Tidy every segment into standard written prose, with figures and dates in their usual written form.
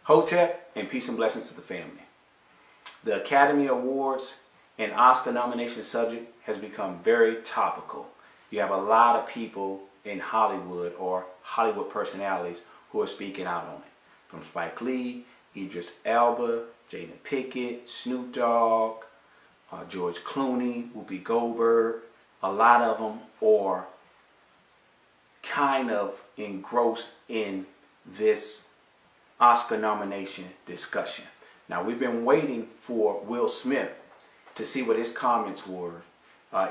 Hotep, and peace and blessings to the family. The Academy Awards and Oscar nomination subject has become very topical. You have a lot of people in Hollywood or Hollywood personalities who are speaking out on it. From Spike Lee, Idris Elba, Jada Pinkett, Snoop Dogg, George Clooney, Whoopi Goldberg. A lot of them are kind of engrossed in this Oscar nomination discussion. Now, we've been waiting for Will Smith to see what his comments were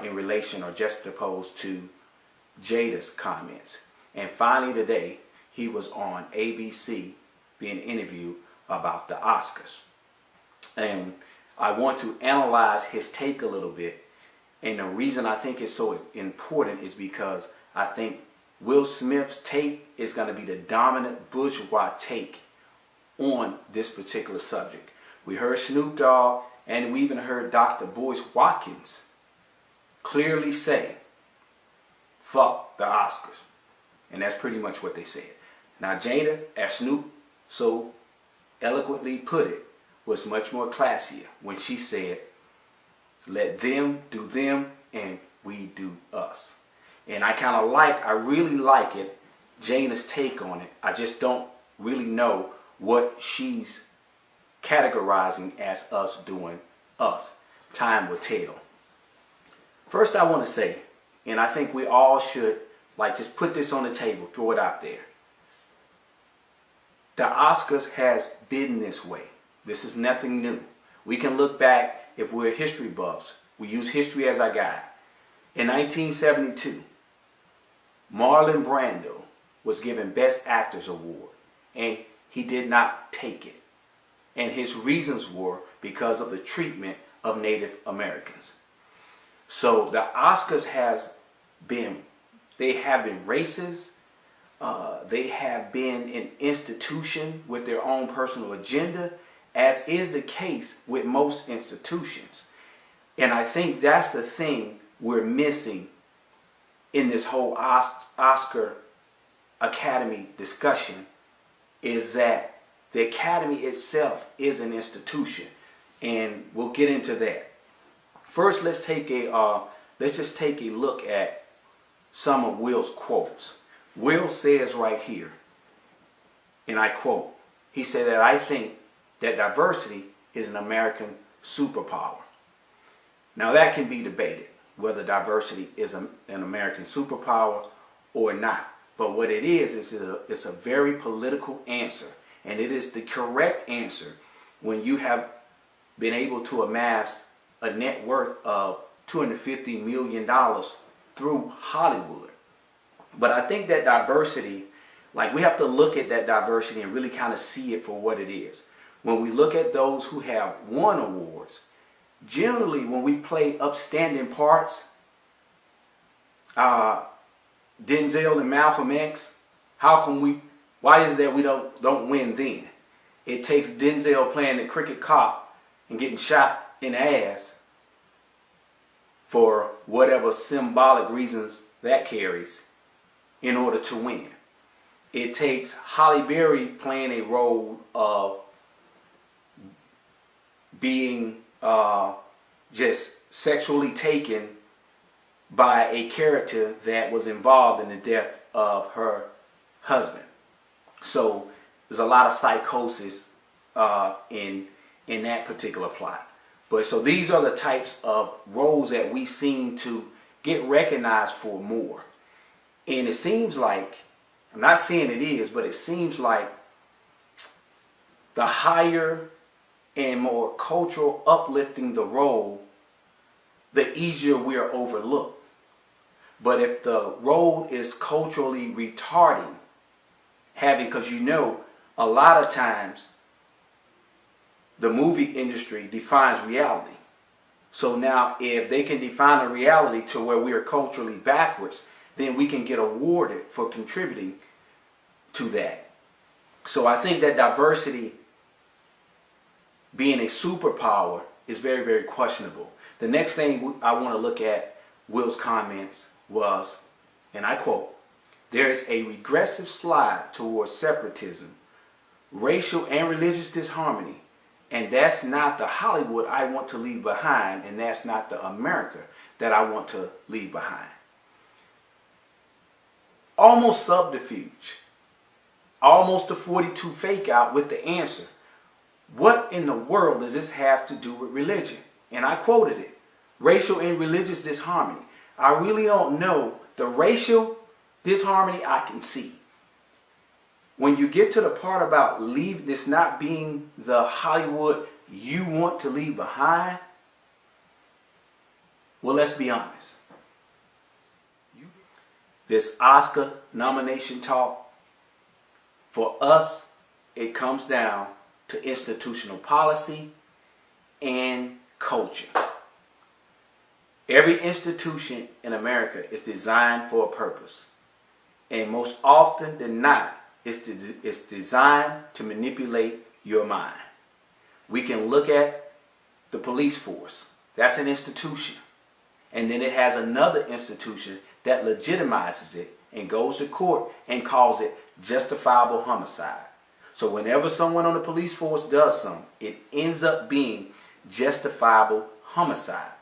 in relation or just opposed to Jada's comments. And finally today, he was on ABC being interviewed about the Oscars. And I want to analyze his take a little bit. And the reason I think it's so important is because I think Will Smith's take is going to be the dominant bourgeois take on this particular subject. We heard Snoop Dogg and we even heard Dr. Boyce Watkins clearly say, fuck the Oscars. And that's pretty much what they said. Now Jada, as Snoop so eloquently put it, was much more classier when she said, let them do them and we do us. And I really like it, Jada's take on it. I just don't really know what she's categorizing as us doing us. Time will tell. First I want to say, and I think we all should just put this on the table, throw it out there. The Oscars has been this way. This is nothing new. We can look back, if we're history buffs, we use history as our guide. In 1972, Marlon Brando was given Best Actors Award, and he did not take it. And his reasons were because of the treatment of Native Americans. So the Oscars they have been racist. They have been an institution with their own personal agenda, as is the case with most institutions. And I think that's the thing we're missing in this whole Oscar Academy discussion, is that the Academy itself is an institution, and we'll get into that. First, let's just take a look at some of Will's quotes. Will says right here, and I quote, he said that I think that diversity is an American superpower. Now that can be debated, whether diversity is an American superpower or not. But what it is it's a very political answer. And it is the correct answer when you have been able to amass a net worth of $250 million through Hollywood. But I think that diversity, we have to look at that diversity and really kind of see it for what it is. When we look at those who have won awards, generally when we play upstanding parts, Denzel and Malcolm X, why is it that we don't win then? It takes Denzel playing the cricket cop and getting shot in the ass for whatever symbolic reasons that carries in order to win. It takes Halle Berry playing a role of being just sexually taken by a character that was involved in the death of her husband. So there's a lot of psychosis in that particular plot. But so these are the types of roles that we seem to get recognized for more. And it seems like, I'm not saying it is, but it seems like the higher and more cultural uplifting the role, the easier we are overlooked. But if the role is culturally retarding, because a lot of times the movie industry defines reality. So now if they can define a reality to where we are culturally backwards, then we can get awarded for contributing to that. So I think that diversity being a superpower is very, very questionable. The next thing I want to look at Will's comments was, and I quote, "There is a regressive slide towards separatism racial and religious disharmony. And that's not the Hollywood I want to leave behind, and that's not the America that I want to leave behind. Almost subterfuge. Almost a 42 fake out with the answer. What in the world does this have to do with religion? And I quoted it. Racial and religious disharmony. I really don't know. The racial disharmony I can see. When you get to the part about leave this not being the Hollywood you want to leave behind, well, let's be honest. This Oscar nomination talk, for us, it comes down to institutional policy and culture. Every institution in America is designed for a purpose. And most often than not, it's designed to manipulate your mind. We can look at the police force. That's an institution. And then it has another institution that legitimizes it and goes to court and calls it justifiable homicide. So whenever someone on the police force does something, it ends up being justifiable homicide.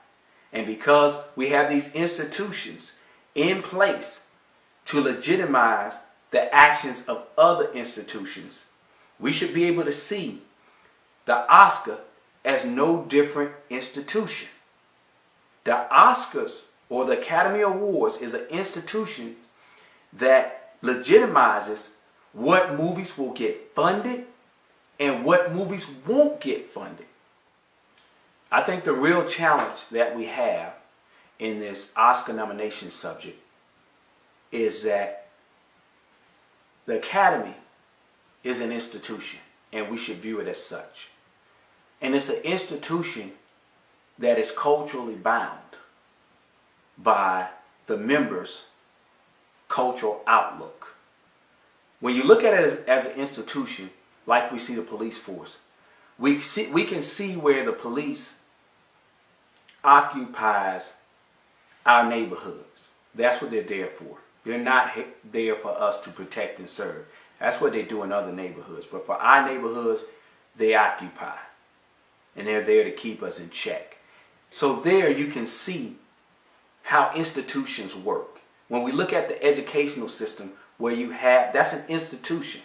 And because we have these institutions in place to legitimize the actions of other institutions, we should be able to see the Oscar as no different institution. The Oscars or the Academy Awards is an institution that legitimizes what movies will get funded and what movies won't get funded. I think the real challenge that we have in this Oscar nomination subject is that the Academy is an institution, and we should view it as such. And it's an institution that is culturally bound by the members' cultural outlook. When you look at it as an institution, like we see the police force, we can see where the police occupies our neighborhoods. That's what they're there for. They're not there for us to protect and serve. That's what they do in other neighborhoods. But for our neighborhoods, they occupy. And they're there to keep us in check. So there you can see how institutions work. When we look at the educational system, where you have, that's an institution.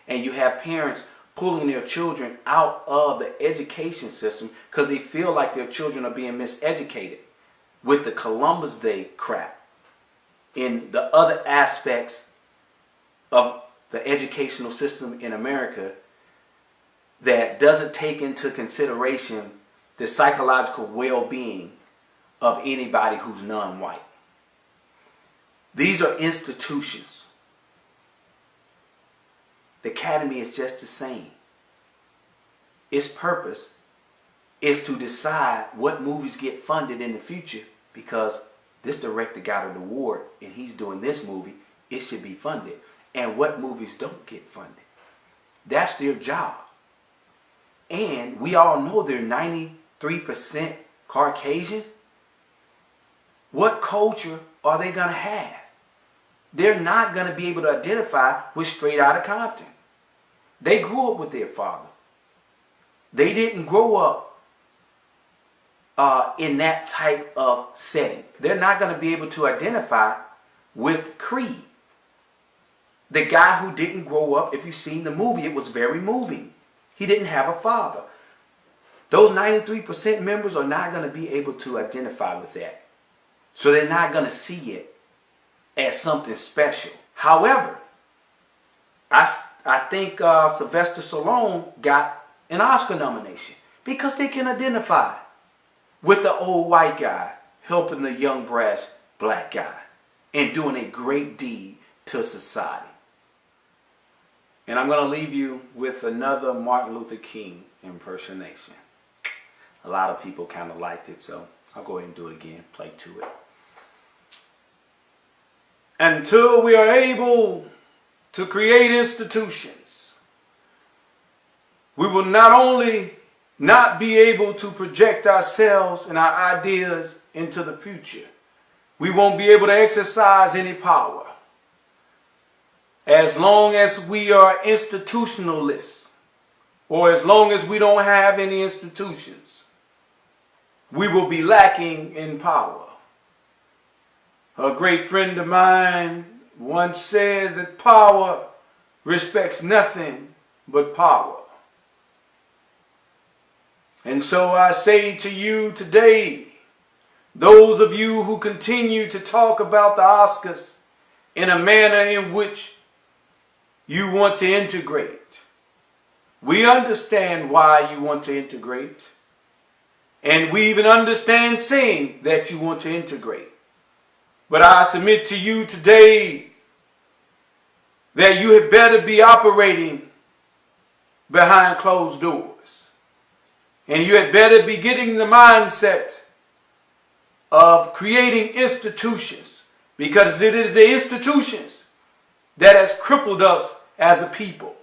And you have parents pulling their children out of the education system because they feel like their children are being miseducated with the Columbus Day crap. In the other aspects of the educational system in America that doesn't take into consideration the psychological well-being of anybody who's non-white. These are institutions. The Academy is just the same. Its purpose is to decide what movies get funded in the future, because this director got an award and he's doing this movie, it should be funded. And what movies don't get funded. That's their job. And we all know they're 93% Caucasian. What culture are they going to have? They're not going to be able to identify with Straight Outta Compton. They grew up with their father. They didn't grow up in that type of setting. They're not going to be able to identify with Creed. The guy who didn't grow up, if you've seen the movie, it was very moving. He didn't have a father. Those 93% members are not going to be able to identify with that. So they're not going to see it as something special. However, I think Sylvester Stallone got an Oscar nomination because they can identify with the old white guy helping the young brash black guy and doing a great deed to society. And I'm going to leave you with another Martin Luther King impersonation. A lot of people kind of liked it, so I'll go ahead and do it again, play to it. Until we are able to create institutions, we will not only not be able to project ourselves and our ideas into the future, we won't be able to exercise any power. As long as we are institutionalists, or as long as we don't have any institutions, we will be lacking in power. A great friend of mine once said that power respects nothing but power. And so I say to you today, those of you who continue to talk about the Oscars in a manner in which you want to integrate, we understand why you want to integrate. And we even understand saying that you want to integrate. But I submit to you today that you had better be operating behind closed doors. And you had better be getting the mindset of creating institutions, because it is the institutions that has crippled us as a people.